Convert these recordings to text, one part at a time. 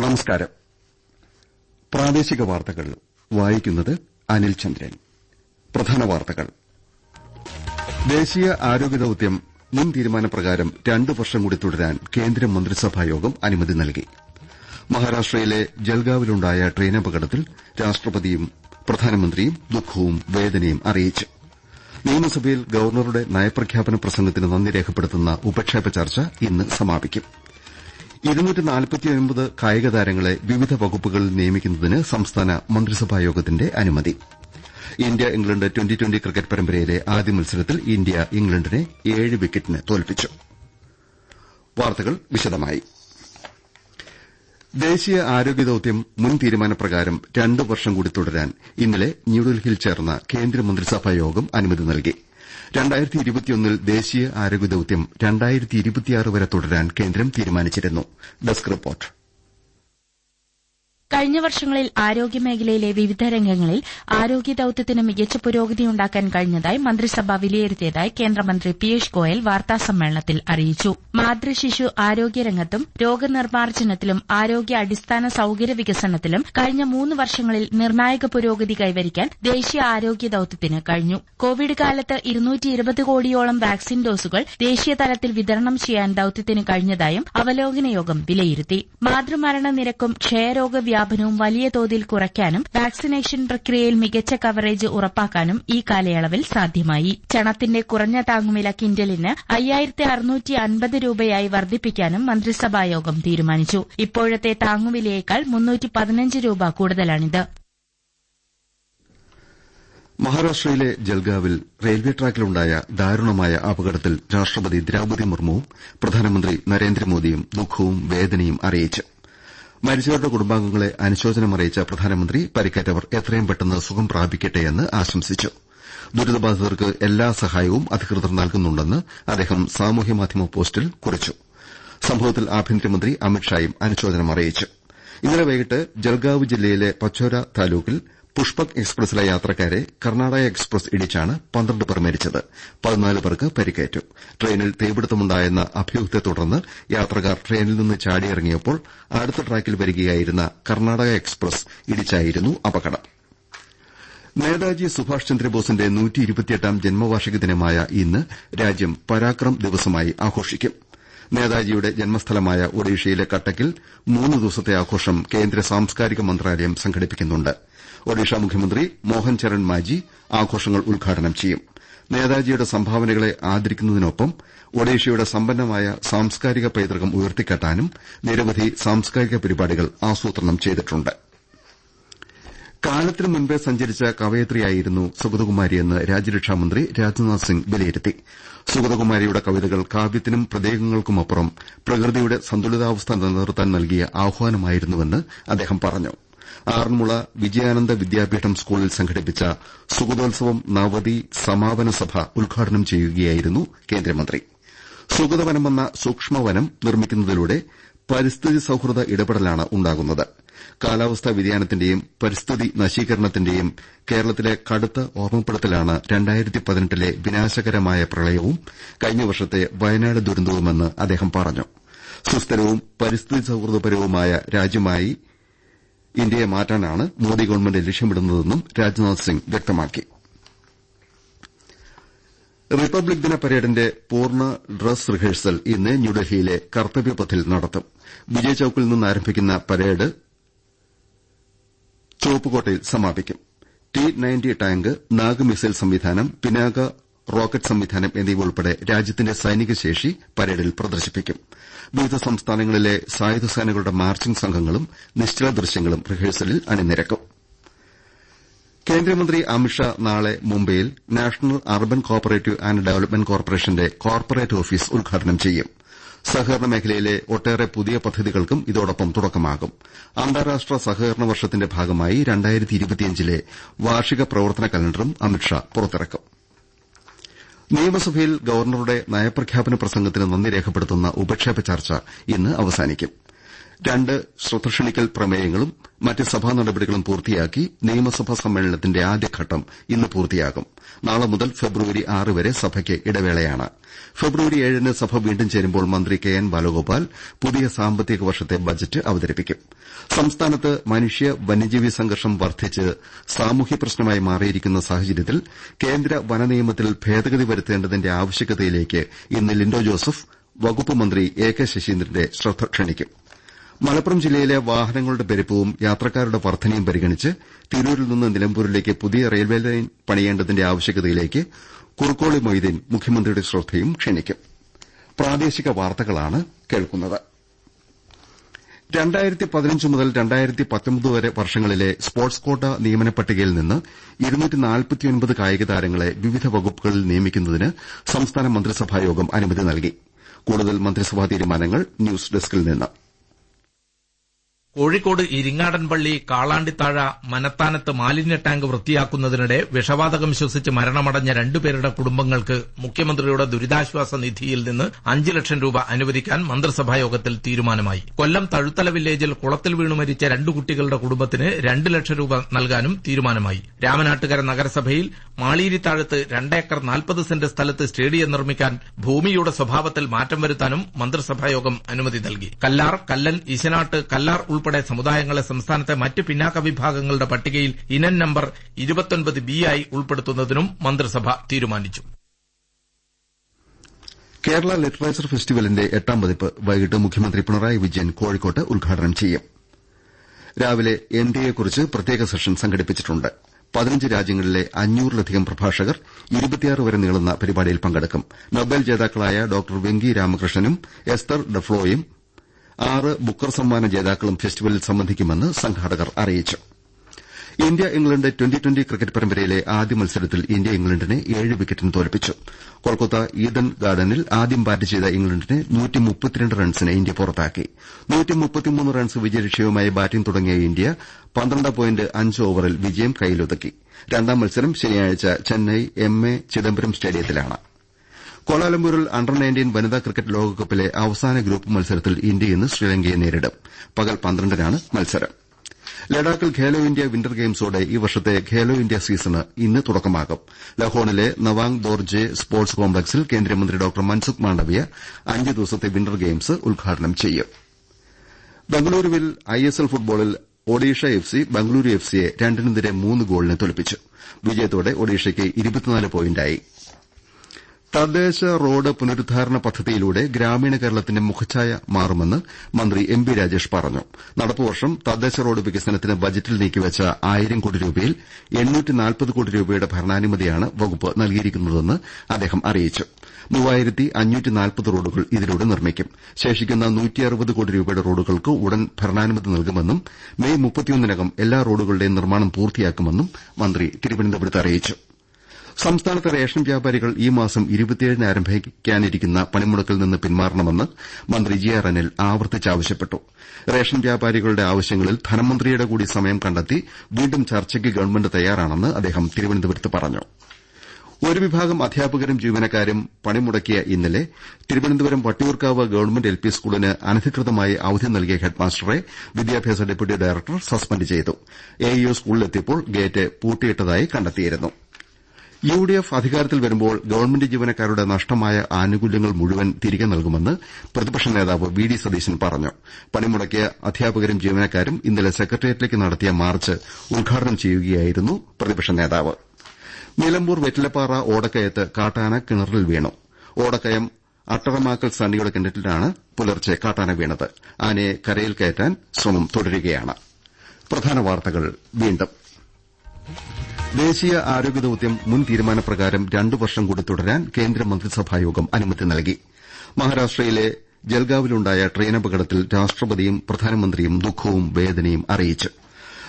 നമസ്കാരം. പ്രാദേശിക വാർത്തകൾ വായിക്കുന്നത് അനിൽ ചന്ദ്രൻ. പ്രധാന വാർത്തകൾ. ദേശീയ ആരോഗ്യ ദൌത്യം മുൻ തീരുമാനപ്രകാരം 2 വർഷം കൂടി തുടരാൻ കേന്ദ്ര മന്ത്രിസഭായോഗം അനുമതി നൽകി. മഹാരാഷ്ട്രയിലെ ജൽഗാവിലുണ്ടായ ട്രെയിനപകടത്തിൽ രാഷ്ട്രപതിയും പ്രധാനമന്ത്രിയും ദുഃഖവും വേദനയും അറിയിച്ചു. നിയമസഭയിൽ ഗവർണറുടെ നയപ്രഖ്യാപന പ്രസംഗത്തിന് നന്ദി രേഖപ്പെടുത്തുന്ന ഉപക്ഷേപ ചർച്ച ഇന്ന് സമാപിക്കും. 249 കായിക താരങ്ങളെ വിവിധ വകുപ്പുകളിൽ നിയമിക്കുന്നതിന് സംസ്ഥാന മന്ത്രിസഭായോഗത്തിന്റെ അനുമതി. ഇന്ത്യ ഇംഗ്ലണ്ട് ട്വന്റി ക്രിക്കറ്റ് പരമ്പരയിലെ ആദ്യ മത്സരത്തിൽ ഇന്ത്യ ഇംഗ്ലണ്ടിനെ 7 വിക്കറ്റിന് തോൽപ്പിച്ചു. വാർത്തകൾ വിശദമായി. ദേശീയ ആരോഗ്യ ദൌത്യം മുൻ തീരുമാനപ്രകാരം 2 വർഷം കൂടി തുടരാൻ ഇന്നലെ ന്യൂഡൽഹിയിൽ ചേർന്ന കേന്ദ്രമന്ത്രിസഭായോഗം അനുമതി നൽകി. 2021 ദേശീയ ആരോഗ്യ ദൌത്യം 2026 വരെ തുടരാൻ കേന്ദ്രം തീരുമാനിച്ചിരുന്നു. Desk report. കഴിഞ്ഞ വർഷങ്ങളിൽ ആരോഗ്യമേഖലയിലെ വിവിധ രംഗങ്ങളിൽ ആരോഗ്യ ദൌത്യത്തിന് മികച്ച പുരോഗതിയുണ്ടാക്കാൻ കഴിഞ്ഞതായി മന്ത്രിസഭ വിലയിരുത്തിയതായി കേന്ദ്രമന്ത്രി പീയൂഷ് ഗോയൽ വാർത്താസമ്മേളനത്തിൽ അറിയിച്ചു. മാതൃശിശു ആരോഗ്യരംഗത്തും രോഗനിർമ്മാർജ്ജനത്തിലും ആരോഗ്യ അടിസ്ഥാന സൌകര്യ വികസനത്തിലും കഴിഞ്ഞ 3 വർഷങ്ങളിൽ നിർണായക പുരോഗതി കൈവരിക്കാൻ ദേശീയ ആരോഗ്യ ദൌത്യത്തിന് കഴിഞ്ഞു. കോവിഡ് കാലത്ത് 220 കോടിയോളം വാക്സിൻ ഡോസുകൾ ദേശീയ തലത്തിൽ വിതരണം ചെയ്യാൻ ദൌത്യത്തിന് കഴിഞ്ഞതായും അവലോകന യോഗം വിലയിരുത്തി. മാതൃമരണ നിരക്കും ക്ഷയരോഗ വ്യാപനവും വലിയ തോതിൽ കുറയ്ക്കാനും വാക്സിനേഷൻ പ്രക്രിയയിൽ മികച്ച കവറേജ് ഉറപ്പാക്കാനും ഈ കാലയളവിൽ സാധ്യമായി. ചണത്തിന്റെ കുറഞ്ഞ താങ്ങുവില കിൻഡലിന് 5650 രൂപയായി വർദ്ധിപ്പിക്കാനും മന്ത്രിസഭായോഗം തീരുമാനിച്ചു. ഇപ്പോഴത്തെ താങ്ങുവിലയേക്കാൾ 315 രൂപ കൂടുതലാണിത്. മഹാരാഷ്ട്രയിലെ ജൽഗാവിൽ റെയിൽവേ ട്രാക്കിലുണ്ടായ ദാരുണമായ അപകടത്തിൽ രാഷ്ട്രപതി ദ്രൌപദി മുർമുവും പ്രധാനമന്ത്രി നരേന്ദ്രമോദിയും ദുഃഖവും വേദനയും അറിയിച്ചു. മരിച്ചവരുടെ കുടുംബാംഗങ്ങളെ അനുശോചനമറിയിച്ച പ്രധാനമന്ത്രി പരിക്കേറ്റവർ എത്രയും പെട്ടെന്ന് സുഖം പ്രാപിക്കട്ടെയെന്ന് ആശംസിച്ചു. ദുരിതബാധിതർക്ക് എല്ലാ സഹായവും അധികൃതർ നൽകുന്നുണ്ടെന്ന് അദ്ദേഹം സാമൂഹ്യമാധ്യമ പോസ്റ്റിൽ കുറിച്ചു. സംഭവത്തിൽ ആഭ്യന്തരമന്ത്രി അമിത്ഷായും അനുശോചനമറിയിച്ചു. ഇന്നലെ വൈകിട്ട് ജൽഗാവ് ജില്ലയിലെ പച്ചോര താലൂക്കിൽ പുഷ്പക് എക്സ്പ്രസിലെ യാത്രക്കാരെ കർണാടക എക്സ്പ്രസ് ഇടിച്ചാണ് 12 പേർ മരിച്ചത്. 14 പേർക്ക് പരിക്കേറ്റു. ട്രെയിനിൽ തീപിടുത്തമുണ്ടായെന്ന അഭ്യൂഹത്തെ തുടർന്ന് യാത്രക്കാർ ട്രെയിനിൽ നിന്ന് ചാടിയിറങ്ങിയപ്പോൾ അടുത്ത ട്രാക്കിൽ വരികയായിരുന്ന കർണാടക എക്സ്പ്രസ് ഇടിച്ചായിരുന്നു അപകടം. നേതാജി സുഭാഷ് ചന്ദ്രബോസിന്റെ 128ാം ജന്മവാർഷിക ദിനമായ ഇന്ന് രാജ്യം പരാക്രം ദിവസമായി ആഘോഷിക്കും. നേതാജിയുടെ ജന്മസ്ഥലമായ ഒഡീഷയിലെ കട്ടക്കിൽ 3 ദിവസത്തെ ആഘോഷം കേന്ദ്ര സാംസ്കാരിക മന്ത്രാലയം സംഘടിപ്പിക്കുന്നുണ്ട്. ഒഡീഷ മുഖ്യമന്ത്രി മോഹൻ ചരൺ മാജി ആഘോഷങ്ങൾ ഉദ്ഘാടനം ചെയ്യും. നേതാജിയുടെ സംഭാവനകളെ ആദരിക്കുന്നതിനൊപ്പം ഒഡീഷയുടെ സമ്പന്നമായ സാംസ്കാരിക പൈതൃകം ഉയർത്തിക്കാട്ടാനും നിരവധി സാംസ്കാരിക പരിപാടികൾ ആസൂത്രണം ചെയ്തിട്ടുണ്ട്. കാലത്തിനു മുൻപേ സഞ്ചരിച്ച കവയത്രിയായിരുന്നു സുഗതകുമാരിയെന്ന് രാജ്യരക്ഷാമന്ത്രി രാജ്നാഥ് സിംഗ് വിലയിരുത്തി. സുഗതകുമാരിയുടെ കവിതകൾ കാവ്യത്തിനും പ്രതീകങ്ങൾക്കുമപ്പുറം പ്രകൃതിയുടെ സന്തുലിതാവസ്ഥ നിലനിർത്താൻ നൽകിയ ആഹ്വാനമായിരുന്നുവെന്ന് അദ്ദേഹം പറഞ്ഞു. ആറന്മുള വിജയാനന്ദ വിദ്യാപീഠം സ്കൂളിൽ സംഘടിപ്പിച്ച സുഗതോത്സവം നവതി സമാപന സഭ ഉദ്ഘാടനം ചെയ്യുകയായിരുന്നു കേന്ദ്രമന്ത്രി. സുഗതവനമെന്ന സൂക്ഷ്മവനം നിർമ്മിക്കുന്നതിലൂടെ പരിസ്ഥിതി സൌഹൃദ ഇടപെടലാണ് ഉണ്ടാകുന്നത്. കാലാവസ്ഥാ വ്യതിയാനത്തിന്റെയും പരിസ്ഥിതി നശീകരണത്തിന്റെയും കേരളത്തിലെ കടുത്ത ഓർമ്മപ്പെടുത്തലാണ് 2018ലെ വിനാശകരമായ പ്രളയവും കഴിഞ്ഞ വർഷത്തെ വയനാട് ദുരന്തവുമെന്ന് അദ്ദേഹം പറഞ്ഞു. സുസ്ഥിരവും പരിസ്ഥിതി സൌഹൃദപരവുമായ രാജ്യമായി ഇന്ത്യയെ മാറ്റാനാണ് മോദി ഗവൺമെന്റ് ലക്ഷ്യമിടുന്നതെന്നും രാജ്നാഥ് സിംഗ് വ്യക്തമാക്കി. റിപ്പബ്ലിക് ദിന പരേഡിന്റെ പൂർണ്ണ ഡ്രസ് റിഹേഴ്സൽ ഇന്ന് ന്യൂഡൽഹിയിലെ കർത്തവ്യപഥിൽ നടത്തും. വിജയ് ചൌക്കിൽ നിന്ന് ആരംഭിക്കുന്ന പരേഡ് ചുവപ്പുകോട്ടയിൽ സമാപിക്കും. T-90 ടാങ്ക്, നാഗ് മിസൈൽ സംവിധാനം, പിനാക റോക്കറ്റ് സംവിധാനം എന്നിവ ഉൾപ്പെടെ രാജ്യത്തിന്റെ സൈനിക ശേഷി പരേഡിൽ പ്രദർശിപ്പിക്കും. വിവിധ സംസ്ഥാനങ്ങളിലെ സായുധ സേനകളുടെ മാർച്ചിംഗ് സംഘങ്ങളും നിശ്ചല ദൃശ്യങ്ങളും റിഹേഴ്സലിൽ അണിനിരക്കും. കേന്ദ്രമന്ത്രി അമിത്ഷാ നാളെ മുംബൈയിൽ national urban cooperative and development കോർപ്പറേഷന്റെ കോർപ്പറേറ്റ് ഓഫീസ് ഉദ്ഘാടനം ചെയ്യും. സഹകരണ മേഖലയിലെ ഒട്ടേറെ പുതിയ പദ്ധതികൾക്കും ഇതോടൊപ്പം തുടക്കമാകും. അന്താരാഷ്ട്ര സഹകരണ വർഷത്തിന്റെ ഭാഗമായി 2025ലെ വാർഷിക പ്രവർത്തന കലണ്ടറും അമിത്ഷാ പുറത്തിറക്കും. നിയമസഭയിൽ ഗവർണറുടെ നയപ്രഖ്യാപന പ്രസംഗത്തിന് നന്ദി രേഖപ്പെടുത്തുന്ന ഉപക്ഷേപ ചർച്ച ഇന്ന് അവസാനിക്കും. 2 ശ്രദ്ധക്ഷണിക്കൽ പ്രമേയങ്ങളും മറ്റ് സഭാ നടപടികളും പൂർത്തിയാക്കി നിയമസഭാ സമ്മേളനത്തിന്റെ ആദ്യഘട്ടം ഇന്ന് പൂർത്തിയാകും. നാളെ മുതൽ ഫെബ്രുവരി 6 വരെ സഭയ്ക്ക് ഇടവേളയാണ്. ഫെബ്രുവരി 7-ന് സഭ വീണ്ടും ചേരുമ്പോൾ മന്ത്രി കെ എൻ ബാലഗോപാൽ പുതിയ സാമ്പത്തിക വർഷത്തെ ബജറ്റ് അവതരിപ്പിക്കും. സംസ്ഥാനത്ത് മനുഷ്യ വന്യജീവി സംഘർഷം വർദ്ധിച്ച് സാമൂഹ്യ പ്രശ്നമായി മാറിയിരിക്കുന്ന സാഹചര്യത്തിൽ കേന്ദ്ര വനനിയമത്തിൽ ഭേദഗതി വരുത്തേണ്ടതിന്റെ ആവശ്യകതയിലേക്ക് ഇന്ന് ലിൻഡോ ജോസഫ് വകുപ്പ് മന്ത്രി എ കെ ശശീന്ദ്രന്റെ ശ്രദ്ധ ക്ഷണിക്കും. മലപ്പുറം ജില്ലയിലെ വാഹനങ്ങളുടെ പെരുപ്പവും യാത്രക്കാരുടെ വർധനയും പരിഗണിച്ച് തിരൂരിൽ നിന്ന് നിലമ്പൂരിലേക്ക് പുതിയ റെയിൽവേ ലൈൻ പണിയേണ്ടതിന്റെ ആവശ്യകതയിലേക്ക് കുറുക്കോളി മൊയ്തീൻ മുഖ്യമന്ത്രിയുടെ ശ്രദ്ധയും ക്ഷണിക്കും. പ്രാദേശിക വാർത്തകളാണ് കേൾക്കുന്നത്. 2015 മുതൽ 2019 വരെ വർഷങ്ങളിലെ സ്പോർട്സ് കോട്ട നിയമന പട്ടികയിൽ നിന്ന് 249 കായിക താരങ്ങളെ വിവിധ വകുപ്പുകളിൽ നിയമിക്കുന്നതിന് സംസ്ഥാന മന്ത്രിസഭായോഗം അനുമതി നൽകി. കൂടുതൽ മന്ത്രിസഭാ തീരുമാനങ്ങൾ ന്യൂസ് ഡെസ്കിൽ നിന്ന്. കോഴിക്കോട് ഇരിങ്ങാടൻപള്ളി കാളാണ്ടിത്താഴ മനത്താനത്ത് മാലിന്യ ടാങ്ക് വൃത്തിയാക്കുന്നതിനിടെ വിഷവാതകം ശ്വസിച്ച് മരണമടഞ്ഞ 2 പേരുടെ കുടുംബങ്ങൾക്ക് മുഖ്യമന്ത്രിയുടെ ദുരിതാശ്വാസ നിധിയിൽ നിന്ന് 5 ലക്ഷം രൂപ അനുവദിക്കാൻ മന്ത്രിസഭായോഗത്തിൽ തീരുമാനമായി. കൊല്ലം തഴുത്തല വില്ലേജിൽ കുളത്തിൽ വീണു മരിച്ച 2 കുട്ടികളുടെ കുടുംബത്തിന് 2 ലക്ഷം രൂപ നൽകാനും തീരുമാനമായി. രാമനാട്ടുകര നഗരസഭയിൽ മാളീരിത്താഴത്ത് 2 ഏക്കർ 40 സെന്റ് സ്ഥലത്ത് സ്റ്റേഡിയം നിർമ്മിക്കാൻ ഭൂമിയുടെ സ്വഭാവത്തിൽ മാറ്റം വരുത്താനും മന്ത്രിസഭായോഗം അനുമതി നൽകി. കല്ലാർ, കല്ലൻ, ഈശനാട്ട്, കല്ലാർ ഉൾപ്പെടെ സമുദായങ്ങളെ സംസ്ഥാനത്തെ മറ്റ് പിന്നാക്ക വിഭാഗങ്ങളുടെ പട്ടികയിൽ ഇനം നമ്പർ 29B ആയി ഉൾപ്പെടുത്തുന്നതിനും മന്ത്രിസഭ തീരുമാനിച്ചു. കേരള ലിറ്ററേച്ചർ ഫെസ്റ്റിവലിന്റെ 8ാം പതിപ്പ് വൈകിട്ട് മുഖ്യമന്ത്രി പിണറായി വിജയൻ കോഴിക്കോട്ട് ഉദ്ഘാടനം ചെയ്യും. രാവിലെ ഇന്ത്യയെക്കുറിച്ച് പ്രത്യേക സെഷൻ സംഘടിപ്പിച്ചിട്ടുണ്ട്. 15 രാജ്യങ്ങളിലെ 500-ലധികം പ്രഭാഷകർ 26 വരെ നീളുന്ന പരിപാടിയിൽ പങ്കെടുക്കും. നൊബേൽ ജേതാക്കളായ ഡോക്ടർ വെങ്കി രാമകൃഷ്ണനും എസ്തർ ഡഫ്ലോയും 6 ബുക്കർ സമ്മാന ജേതാക്കളും ഫെസ്റ്റിവലിൽ സംബന്ധിക്കുമെന്ന് സംഘാടകർ അറിയിച്ചു. ഇന്ത്യ ഇംഗ്ലണ്ട് ട്വന്റി ക്രിക്കറ്റ് പരമ്പരയിലെ ആദ്യ മത്സരത്തിൽ ഇന്ത്യ ഇംഗ്ലണ്ടിനെ 7 വിക്കറ്റിന് തോൽപ്പിച്ചു. കൊൽക്കത്ത ഈഡൻ ഗാർഡനിൽ ആദ്യം ബാറ്റ് ചെയ്ത ഇംഗ്ലണ്ടിനെ 132 റൺസിന് ഇന്ത്യ പുറത്താക്കി. 133 റൺസ് വിജയലക്ഷ്യവുമായി ബാറ്റിംഗ് തുടങ്ങിയ ഇന്ത്യ 12.5 ഓവറിൽ വിജയം കൈയിലൊതുക്കി. രണ്ടാം മത്സരം ശനിയാഴ്ച ചെന്നൈ എം.എ. ചിദംബരം സ്റ്റേഡിയത്തിലാണ്. കോലാലംപൂരിൽ അണ്ടർ-19 വനിതാ ക്രിക്കറ്റ് ലോകകപ്പിലെ അവസാന ഗ്രൂപ്പ് മത്സരത്തിൽ ഇന്ത്യ ഇന്ന് ശ്രീലങ്കയെ നേരിടും. പകൽ 12-നാണ് മത്സരം. ലഡാക്കിൽ ഖേലോ ഇന്ത്യ വിന്റർ ഗെയിംസോടെ ഈ വർഷത്തെ ഖേലോ ഇന്ത്യ സീസണ് ഇന്ന് തുടക്കമാകും. ലഹോണിലെ നവാങ് ദോർജെ സ്പോർട്സ് കോംപ്ലക്സിൽ കേന്ദ്രമന്ത്രി ഡോക്ടർ മൻസുഖ് മാണ്ഡവ്യ 5 ദിവസത്തെ വിന്റർ ഗെയിംസ് ഉദ്ഘാടനം ചെയ്യും. ബംഗളൂരുവിൽ ഐഎസ്എൽ ഫുട്ബോളിൽ ഒഡീഷ എഫ്സി ബംഗളൂരു എഫ്സിയെ 2-3 ഗോളിന് തോൽപ്പിച്ചു. വിജയത്തോടെ ഒഡീഷയ്ക്ക് 24 പോയിന്റായി. തദ്ദേശ റോഡ് പുനരുദ്ധാരണ പദ്ധതിയിലൂടെ ഗ്രാമീണ കേരളത്തിന്റെ മുഖച്ഛായ മാറുമെന്ന് മന്ത്രി എം പി രാജേഷ് പറഞ്ഞു. നടപ്പുവർഷം തദ്ദേശ റോഡ് വികസനത്തിന് ബജറ്റിൽ നീക്കിവച്ച 1000 കോടി രൂപയിൽ 840 കോടി രൂപയുടെ ഭരണാനുമതിയാണ് വകുപ്പ് നൽകിയിരിക്കുന്നതെന്ന് അദ്ദേഹം അറിയിച്ചു. 3540 റോഡുകൾ ഇതിലൂടെ നിർമ്മിക്കും. ശേഷിക്കുന്ന 160 കോടി രൂപയുടെ റോഡുകൾക്ക് ഉടൻ ഭരണാനുമതി നൽകുമെന്നും മെയ് 31-നകം എല്ലാ റോഡുകളുടെയും നിർമ്മാണം പൂർത്തിയാക്കുമെന്നും മന്ത്രി തിരുവനന്തപുരത്ത് അറിയിച്ചു. സംസ്ഥാനത്തെ റേഷൻ വ്യാപാരികൾ ഈ മാസം 27-ന് ആരംഭിക്കാനിരിക്കുന്ന പണിമുടക്കിൽ നിന്ന് പിന്മാറണമെന്ന് മന്ത്രി ജി ആർ അനിൽ ആവർത്തിച്ചാവശ്യപ്പെട്ടു. റേഷൻ വ്യാപാരികളുടെ ആവശ്യങ്ങളിൽ ധനമന്ത്രിയുടെ കൂടി സമയം കണ്ടെത്തി വീണ്ടും ചർച്ചയ്ക്ക് ഗവൺമെന്റ് തയ്യാറാണെന്ന് അദ്ദേഹം തിരുവനന്തപുരത്ത് പറഞ്ഞു. ഒരു വിഭാഗം അധ്യാപകരും ജീവനക്കാരും പണിമുടക്കിയ ഇന്നലെ തിരുവനന്തപുരം വട്ടിയൂർക്കാവ് ഗവൺമെന്റ് എൽപി സ്കൂളിന് അനധികൃതമായി അവധി നൽകിയ ഹെഡ്മാസ്റ്ററെ വിദ്യാഭ്യാസ ഡെപ്യൂട്ടി ഡയറക്ടർ സസ്പെൻഡ് ചെയ്തു. എഇഒ സ്കൂളിലെത്തിയപ്പോൾ ഗേറ്റ് പൂട്ടിയിട്ടതായി കണ്ടെത്തിയിരുന്നു. യുഡിഎഫ് അധികാരത്തിൽ വരുമ്പോൾ ഗവൺമെന്റ് ജീവനക്കാരുടെ നഷ്ടമായ ആനുകൂല്യങ്ങൾ മുഴുവൻ തിരികെ നൽകുമെന്ന് പ്രതിപക്ഷ നേതാവ് വി ഡി സതീശൻ പറഞ്ഞു. പണിമുടക്കിയ അധ്യാപകരും ജീവനക്കാരും ഇന്നലെ സെക്രട്ടേറിയറ്റിലേക്ക് നടത്തിയ മാർച്ച് ഉദ്ഘാടനം ചെയ്യുകയായിരുന്നു പ്രതിപക്ഷ നേതാവ്. നിലമ്പൂർ വെറ്റിലപ്പാറ ഓടക്കയത്ത് കാട്ടാന കിണറിൽ വീണു. ഓടക്കയം അട്ടറമാക്കൽ സണ്ണിയുടെ കിണറ്റിലാണ് പുലർച്ചെ കാട്ടാന വീണത്. ആനയെ കരയിൽ കയറ്റാൻ ശ്രമം തുടരുകയാണ്. പ്രധാന വാർത്തകൾ വീണ്ടും. ദേശീയ ആരോഗ്യ ദൌത്യം മുൻ തീരുമാനപ്രകാരം 2 വർഷം കൂടി തുടരാൻ കേന്ദ്ര മന്ത്രിസഭായോഗം അനുമതി നൽകി. മഹാരാഷ്ട്രയിലെ ജൽഗാവിലുണ്ടായ ട്രെയിനപകടത്തിൽ രാഷ്ട്രപതിയും പ്രധാനമന്ത്രിയും ദുഃഖവും വേദനയും അറിയിച്ചു.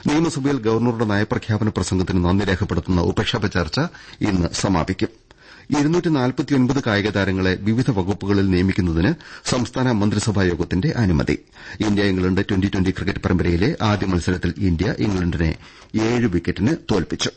നിയമസഭയിൽ ഗവർണറുടെ നയപ്രഖ്യാപന പ്രസംഗത്തിന് നന്ദി രേഖപ്പെടുത്തുന്ന ഉപക്ഷേപ ചർച്ച ഇന്ന് സമാപിക്കും. 249 കായിക താരങ്ങളെ വിവിധ വകുപ്പുകളിൽ നിയമിക്കുന്നതിന് സംസ്ഥാന മന്ത്രിസഭായോഗത്തിന്റെ അനുമതി. ഇന്ത്യ ഇംഗ്ലണ്ട് ട്വന്റി ക്രിക്കറ്റ് പരമ്പരയിലെ ആദ്യ മത്സരത്തിൽ ഇന്ത്യ ഇംഗ്ലണ്ടിനെ 7 വിക്കറ്റിന് തോൽപ്പിച്ചു.